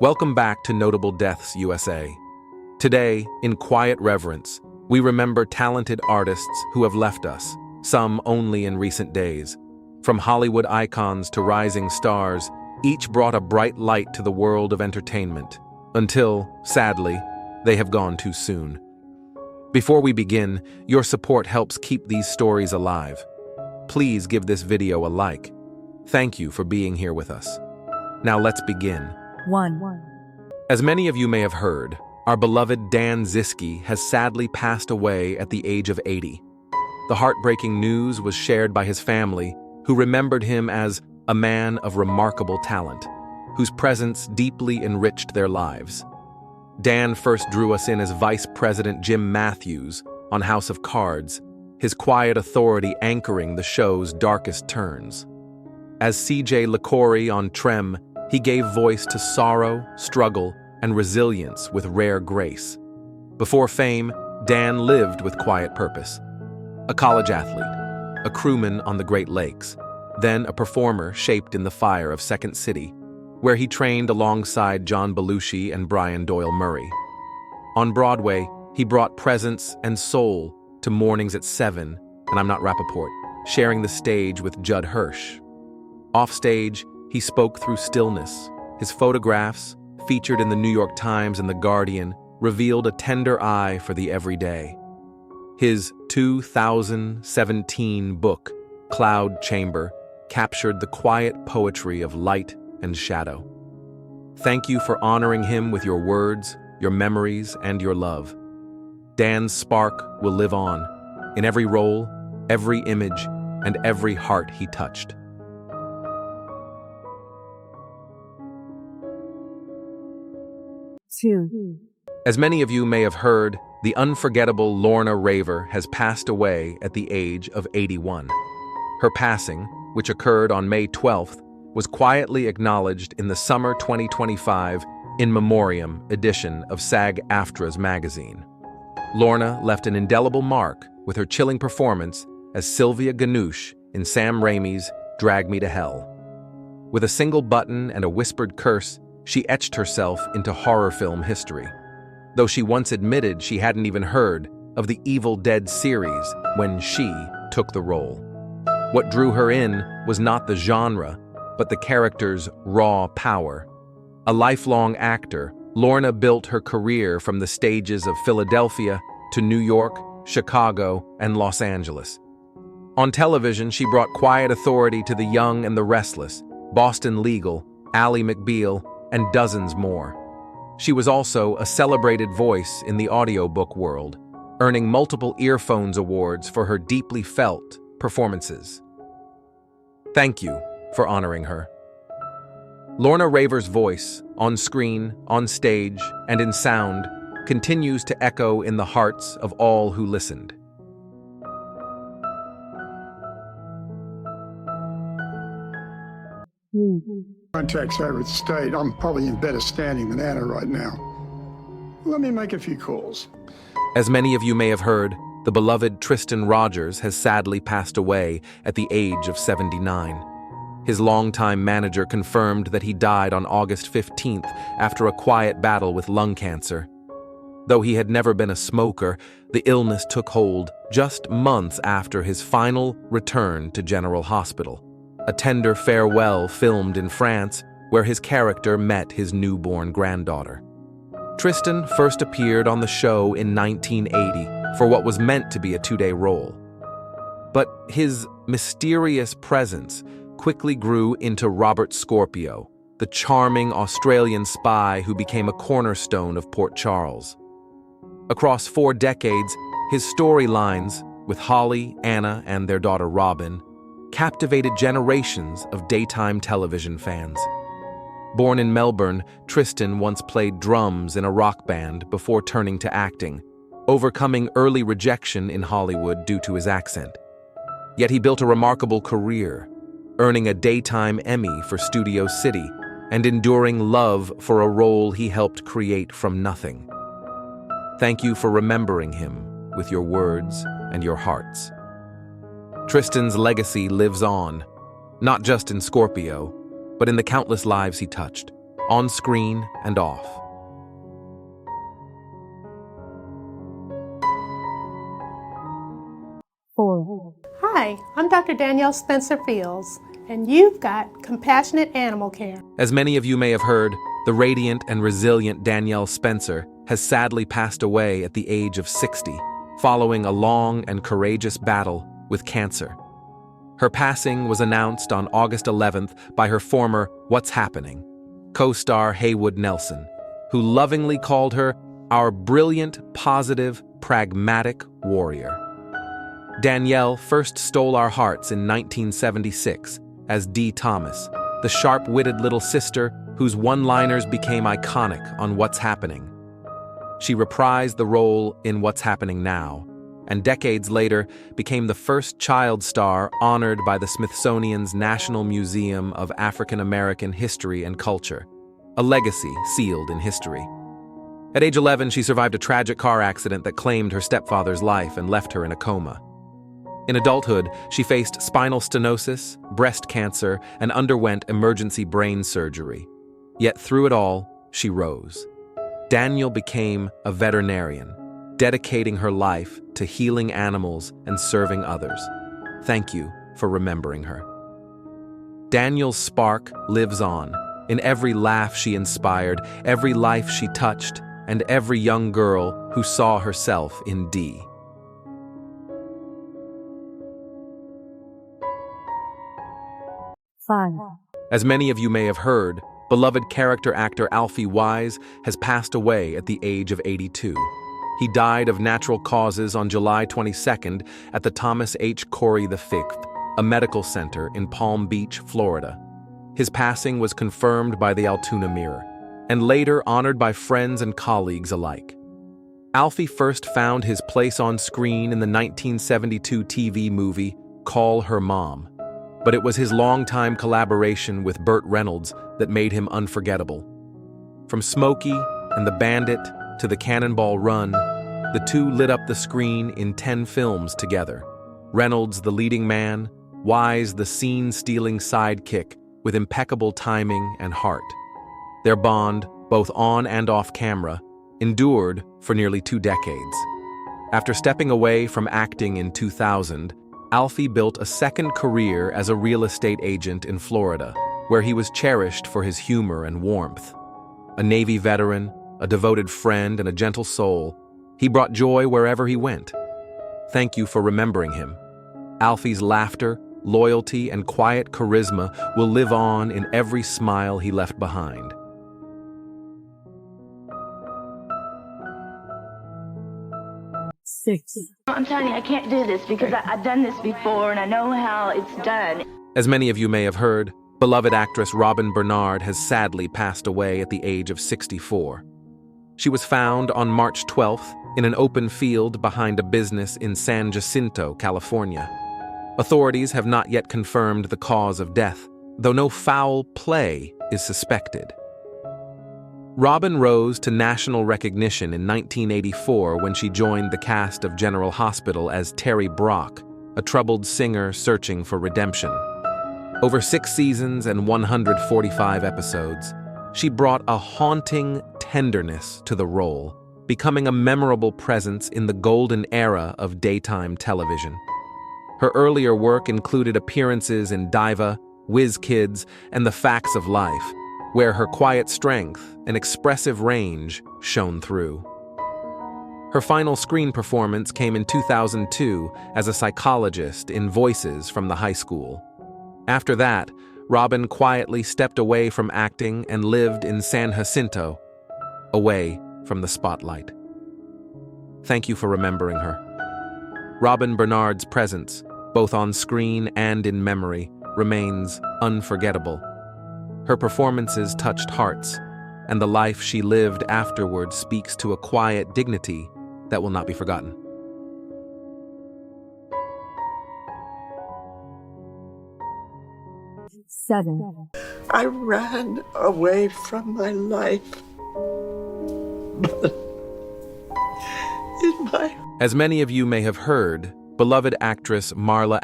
Welcome back to Notable Deaths USA. Today, in quiet reverence, we remember talented artists who have left us, some only in recent days. From Hollywood icons to rising stars, each brought a bright light to the world of entertainment, until, sadly, they have gone too soon. Before we begin, your support helps keep these stories alive. Please give this video a like. Thank you for being here with us. Now let's begin. 1. As many of you may have heard, our beloved Dan Ziskie has sadly passed away at the age of 80. The heartbreaking news was shared by his family, who remembered him as a man of remarkable talent, whose presence deeply enriched their lives. Dan first drew us in as Vice President Jim Matthews on House of Cards, his quiet authority anchoring the show's darkest turns. As C.J. LaCorey on Treme, he gave voice to sorrow, struggle, and resilience with rare grace. Before fame, Dan lived with quiet purpose. A college athlete, a crewman on the Great Lakes, then a performer shaped in the fire of Second City, where he trained alongside John Belushi and Brian Doyle Murray. On Broadway, he brought presence and soul to Mornings at 7, and I'm Not Rappaport, sharing the stage with Judd Hirsch. Offstage, he spoke through stillness. His photographs, featured in the New York Times and The Guardian, revealed a tender eye for the everyday. His 2017 book, Cloud Chamber, captured the quiet poetry of light and shadow. Thank you for honoring him with your words, your memories, and your love. Dan's spark will live on, in every role, every image, and every heart he touched. 2. As many of you may have heard, the unforgettable Lorna Raver has passed away at the age of 81. Her passing, which occurred on May 12th, was quietly acknowledged in the summer 2025 In Memoriam edition of SAG-AFTRA's magazine. Lorna left an indelible mark with her chilling performance as Sylvia Ganush in Sam Raimi's Drag Me to Hell. With a single button and a whispered curse, she etched herself into horror film history, though she once admitted she hadn't even heard of the Evil Dead series when she took the role. What drew her in was not the genre, but the character's raw power. A lifelong actor, Lorna built her career from the stages of Philadelphia to New York, Chicago, and Los Angeles. On television, she brought quiet authority to The Young and the Restless, Boston Legal, Ally McBeal, and dozens more. She was also a celebrated voice in the audiobook world, earning multiple Earphones Awards for her deeply felt performances. Thank you for honoring her. Lorna Raver's voice, on screen, on stage, and in sound, continues to echo in the hearts of all who listened. Contact Secretary of State. I'm probably in better standing than Anna right now. Let me make a few calls. As many of you may have heard, the beloved Tristan Rogers has sadly passed away at the age of 79. His longtime manager confirmed that he died on August 15th after a quiet battle with lung cancer. Though he had never been a smoker, the illness took hold just months after his final return to General Hospital. A tender farewell filmed in France, where his character met his newborn granddaughter. Tristan first appeared on the show in 1980 for what was meant to be a 2-day role. But his mysterious presence quickly grew into Robert Scorpio, the charming Australian spy who became a cornerstone of Port Charles. Across 4 decades, his storylines, with Holly, Anna, and their daughter Robyn, captivated generations of daytime television fans. Born in Melbourne, Tristan once played drums in a rock band before turning to acting, overcoming early rejection in Hollywood due to his accent. Yet he built a remarkable career, earning a Daytime Emmy for Studio City and enduring love for a role he helped create from nothing. Thank you for remembering him with your words and your hearts. Tristan's legacy lives on, not just in Scorpio, but in the countless lives he touched. on screen and off. Hi, I'm Dr. Danielle Spencer Fields, and you've got compassionate animal care. As many of you may have heard, the radiant and resilient Danielle Spencer has sadly passed away at the age of 60, following a long and courageous battle with cancer. Her passing was announced on August 11th by her former What's Happening co-star Haywood Nelson, who lovingly called her our brilliant, positive, pragmatic warrior. Danielle first stole our hearts in 1976 as Dee Thomas, the sharp-witted little sister whose one-liners became iconic on What's Happening. She reprised the role in What's Happening Now, and decades later became the first child star honored by the Smithsonian's National Museum of African American History and Culture, a legacy sealed in history. At age 11, she survived a tragic car accident that claimed her stepfather's life and left her in a coma. In adulthood, she faced spinal stenosis, breast cancer, and underwent emergency brain surgery. Yet through it all, she rose. Danielle became a veterinarian, dedicating her life to healing animals and serving others. Thank you for remembering her. Danielle's spark lives on, in every laugh she inspired, every life she touched, and every young girl who saw herself in Dee. As many of you may have heard, beloved character actor Alfie has passed away at the age of 82. He died of natural causes on July 22nd at the Thomas H. Corey V, a medical center in Palm Beach, Florida. His passing was confirmed by the Altoona Mirror, and later honored by friends and colleagues alike. Alfie first found his place on screen in the 1972 TV movie Call Her Mom, but it was his longtime collaboration with Burt Reynolds that made him unforgettable. From Smokey and the Bandit to the Cannonball Run, the two lit up the screen in 10 films together. Reynolds the leading man, Wise the scene-stealing sidekick with impeccable timing and heart. Their bond, both on and off camera, endured for nearly 2 decades. After stepping away from acting in 2000, Alfie built a second career as a real estate agent in Florida, where he was cherished for his humor and warmth. A Navy veteran, a devoted friend, and a gentle soul, he brought joy wherever he went. Thank you for remembering him. Alfie's laughter, loyalty, and quiet charisma will live on in every smile he left behind. I'm telling you, I can't do this because I've done this before and I know how it's done. As many of you may have heard, beloved actress Robyn Bernard has sadly passed away at the age of 64. She was found on March 12th in an open field behind a business in San Jacinto, California. Authorities have not yet confirmed the cause of death, though no foul play is suspected. Robyn rose to national recognition in 1984 when she joined the cast of General Hospital as Terry Brock, a troubled singer searching for redemption. Over 6 seasons and 145 episodes, she brought a haunting tenderness to the role, becoming a memorable presence in the golden era of daytime television. Her earlier work included appearances in Diva, Whiz Kids, and The Facts of Life, where her quiet strength and expressive range shone through. Her final screen performance came in 2002 as a psychologist in Voices from the High School. After that, Robyn quietly stepped away from acting and lived in San Jacinto, away from the spotlight. Thank you for remembering her. Robyn Bernard's presence, both on screen and in memory, remains unforgettable. Her performances touched hearts, and the life she lived afterward speaks to a quiet dignity that will not be forgotten. I ran away from my life, but in my... As many of you may have heard, beloved actress Marla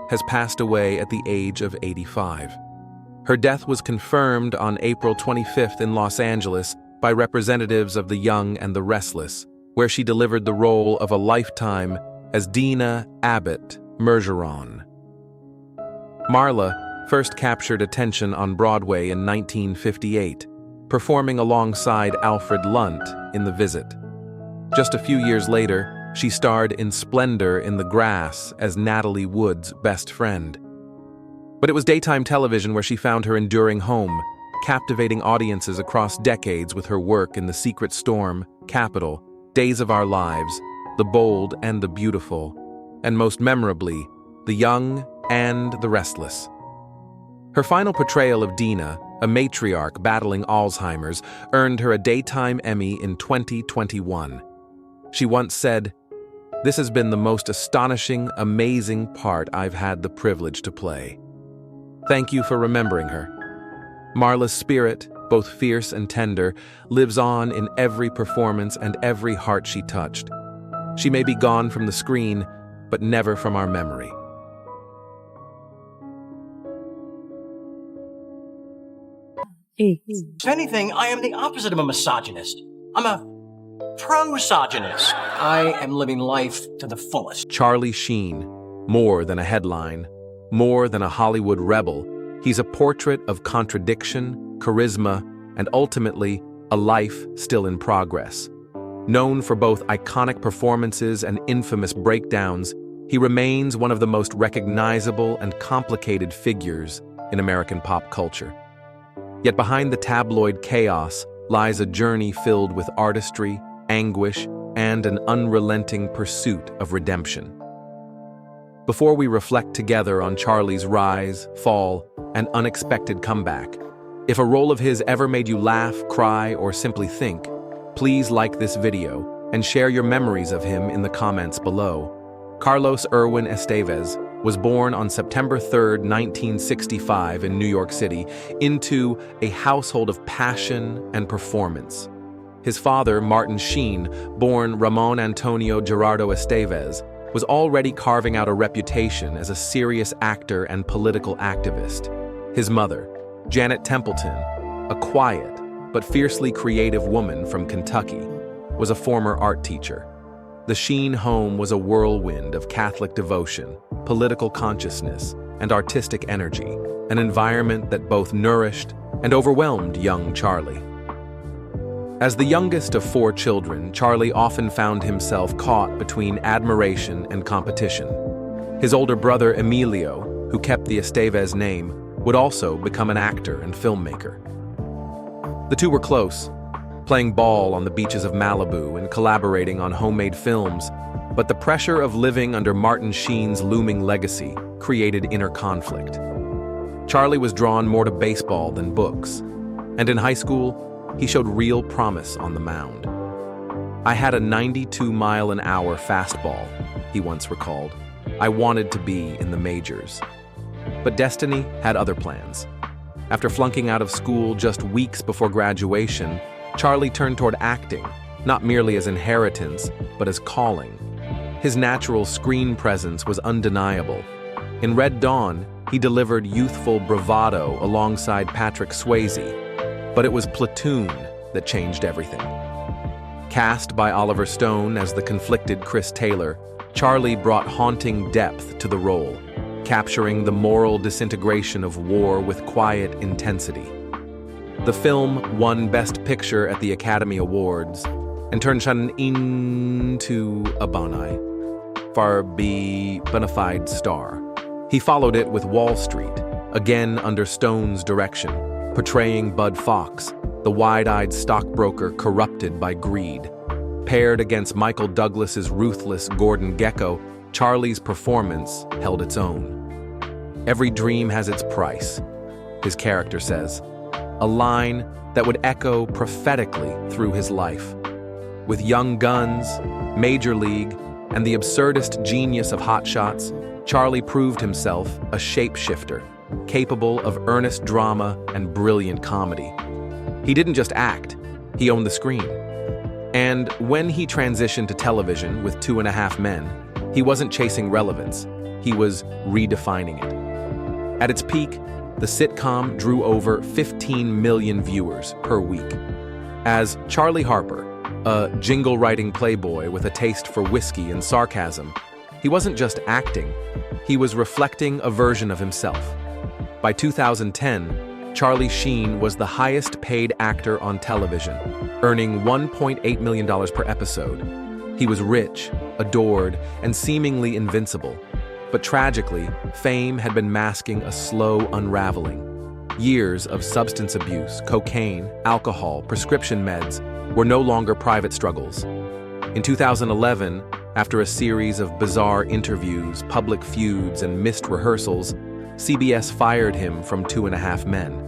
has passed away at the age of 85. Her death was confirmed on April 25th in Los Angeles by representatives of the Young and the Restless, where she delivered the role of a lifetime as Dina Abbott Mergeron. Marla first captured attention on Broadway in 1958, performing alongside Alfred Lunt in The Visit. Just a few years later, she starred in Splendor in the Grass as Natalie Wood's best friend. But it was daytime television where she found her enduring home, captivating audiences across decades with her work in The Secret Storm, Capital, Days of Our Lives, The Bold and the Beautiful, and most memorably, The Young and the Restless. Her final portrayal of Dina, a matriarch battling Alzheimer's, earned her a Daytime Emmy in 2021. She once said, "This has been the most astonishing, amazing part I've had the privilege to play." Thank you for remembering her. Marla's spirit, both fierce and tender, lives on in every performance and every heart she touched. She may be gone from the screen, but never from our memory. If anything, I am the opposite of a misogynist. I'm a prosogynist. I am living life to the fullest. Charlie Sheen, more than a headline, more than a Hollywood rebel, he's a portrait of contradiction, charisma, and ultimately, a life still in progress. Known for both iconic performances and infamous breakdowns, he remains one of the most recognizable and complicated figures in American pop culture. Yet behind the tabloid chaos lies a journey filled with artistry, anguish, and an unrelenting pursuit of redemption. Before we reflect together on Charlie's rise, fall, and unexpected comeback, if a role of his ever made you laugh, cry, or simply think, please like this video and share your memories of him in the comments below. Carlos Irwin Estevez was born on September 3, 1965 in New York City into a household of passion and performance. His father, Martin Sheen, born Ramon Antonio Gerardo Estevez, was already carving out a reputation as a serious actor and political activist. His mother, Janet Templeton, a quiet but fiercely creative woman from Kentucky, was a former art teacher. The Sheen home was a whirlwind of Catholic devotion, political consciousness, and artistic energy, an environment that both nourished and overwhelmed young Charlie. As the youngest of 4 children, Charlie often found himself caught between admiration and competition. His older brother, Emilio, who kept the Estevez name, would also become an actor and filmmaker. The two were close, playing ball on the beaches of Malibu and collaborating on homemade films, but the pressure of living under Martin Sheen's looming legacy created inner conflict. Charlie was drawn more to baseball than books, and in high school, he showed real promise on the mound. "I had a 92-mile-an-hour fastball," he once recalled. "I wanted to be in the majors." But destiny had other plans. After flunking out of school just weeks before graduation, Charlie turned toward acting, not merely as inheritance, but as calling. His natural screen presence was undeniable. In Red Dawn, he delivered youthful bravado alongside Patrick Swayze, but it was Platoon that changed everything. Cast by Oliver Stone as the conflicted Chris Taylor, Charlie brought haunting depth to the role, capturing the moral disintegration of war with quiet intensity. The film won Best Picture at the Academy Awards and turned Sheen into a bona fide star. He followed it with Wall Street, again under Stone's direction, portraying Bud Fox, the wide-eyed stockbroker corrupted by greed. Paired against Michael Douglas's ruthless Gordon Gekko, Charlie's performance held its own. "Every dream has its price," his character says, a line that would echo prophetically through his life. With Young Guns, Major League, and the absurdist genius of Hot Shots, Charlie proved himself a shapeshifter, capable of earnest drama and brilliant comedy. He didn't just act, he owned the screen. And when he transitioned to television with 2.5 Men, he wasn't chasing relevance, he was redefining it. At its peak, the sitcom drew over 15 million viewers per week. As Charlie Harper, a jingle-writing playboy with a taste for whiskey and sarcasm, he wasn't just acting, he was reflecting a version of himself. By 2010, Charlie Sheen was the highest-paid actor on television, earning $1.8 million per episode. He was rich, adored, and seemingly invincible. But tragically, fame had been masking a slow unraveling. Years of substance abuse, cocaine, alcohol, prescription meds were no longer private struggles. In 2011, after a series of bizarre interviews, public feuds, and missed rehearsals, CBS fired him from 2.5 Men.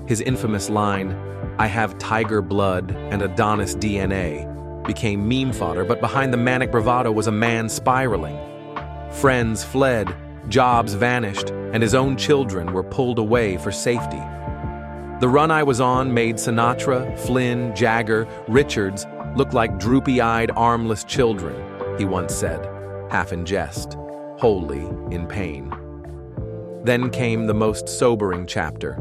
His infamous line, "I have tiger blood and Adonis DNA," became meme fodder, but behind the manic bravado was a man spiraling. Friends fled, jobs vanished, and his own children were pulled away for safety. "The run I was on made Sinatra, Flynn, Jagger, Richards look like droopy-eyed, armless children," he once said, half in jest, wholly in pain. Then came the most sobering chapter.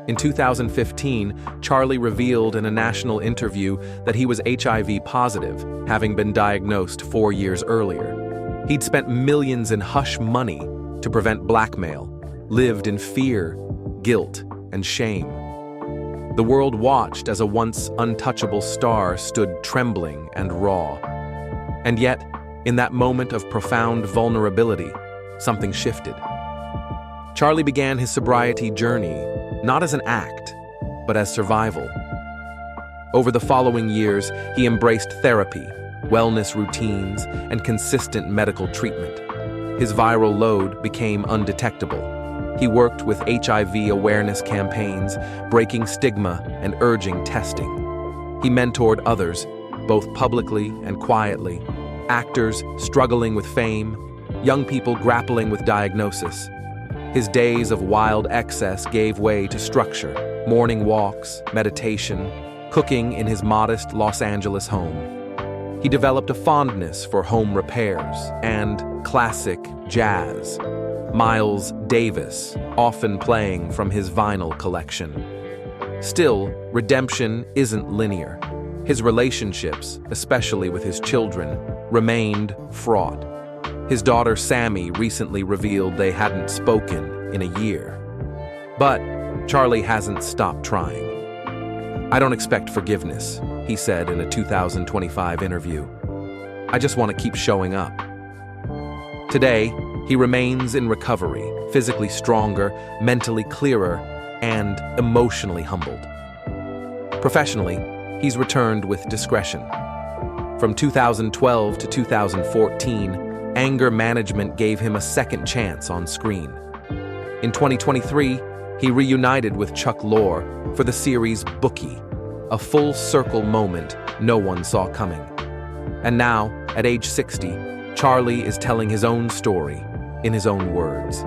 In 2015, Charlie revealed in a national interview that he was HIV positive, having been diagnosed 4 years earlier. He'd spent millions in hush money to prevent blackmail, lived in fear, guilt, and shame. The world watched as a once untouchable star stood trembling and raw. And yet, in that moment of profound vulnerability, something shifted. Charlie began his sobriety journey not as an act, but as survival. Over the following years, he embraced therapy, wellness routines, and consistent medical treatment. His viral load became undetectable. He worked with HIV awareness campaigns, breaking stigma and urging testing. He mentored others, both publicly and quietly, actors struggling with fame, young people grappling with diagnosis. His days of wild excess gave way to structure, morning walks, meditation, cooking in his modest Los Angeles home. He developed a fondness for home repairs and classic jazz. Miles Davis, often playing from his vinyl collection. Still, redemption isn't linear. His relationships, especially with his children, remained fraught. His daughter Sammy recently revealed they hadn't spoken in a year. But Charlie hasn't stopped trying. "I don't expect forgiveness," he said in a 2025 interview. "I just want to keep showing up." Today, he remains in recovery, physically stronger, mentally clearer, and emotionally humbled. Professionally, he's returned with discretion. From 2012 to 2014, anger management gave him a second chance on screen. In 2023, he reunited with Chuck Lorre for the series Bookie, a full-circle moment no one saw coming. And now, at age 60, Charlie is telling his own story in his own words.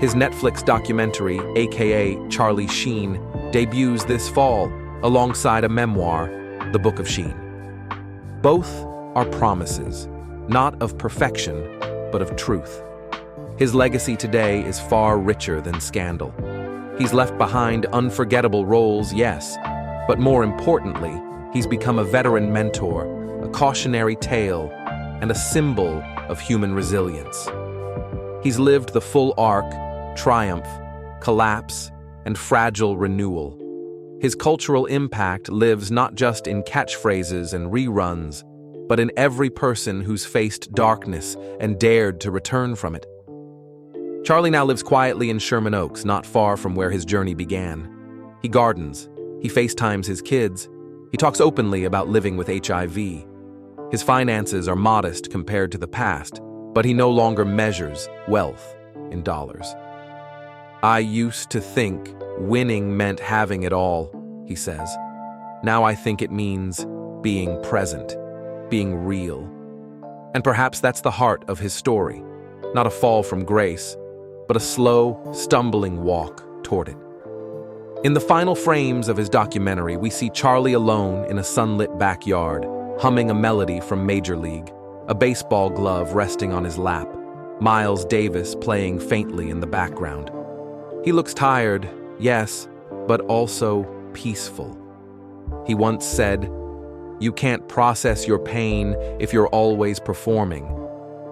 His Netflix documentary, aka Charlie Sheen, debuts this fall alongside a memoir, The Book of Sheen. Both are promises, not of perfection, but of truth. His legacy today is far richer than scandal. He's left behind unforgettable roles, yes, but more importantly, he's become a veteran mentor, a cautionary tale, and a symbol of human resilience. He's lived the full arc, triumph, collapse, and fragile renewal. His cultural impact lives not just in catchphrases and reruns, but in every person who's faced darkness and dared to return from it. Charlie now lives quietly in Sherman Oaks, not far from where his journey began. He gardens, he FaceTimes his kids, he talks openly about living with HIV. His finances are modest compared to the past, but he no longer measures wealth in dollars. "I used to think winning meant having it all," he says. "Now I think it means being present, being real." And perhaps that's the heart of his story, not a fall from grace, but a slow, stumbling walk toward it. In the final frames of his documentary, we see Charlie alone in a sunlit backyard, humming a melody from Major League, a baseball glove resting on his lap, Miles Davis playing faintly in the background. He looks tired, yes, but also peaceful. He once said, "You can't process your pain if you're always performing."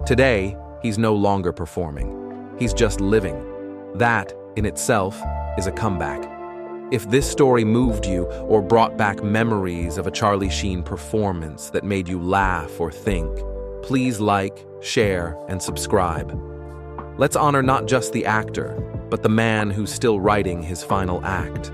Today, he's no longer performing. He's just living. That, in itself, is a comeback. If this story moved you or brought back memories of a Charlie Sheen performance that made you laugh or think, please like, share, and subscribe. Let's honor not just the actor, but the man who's still writing his final act.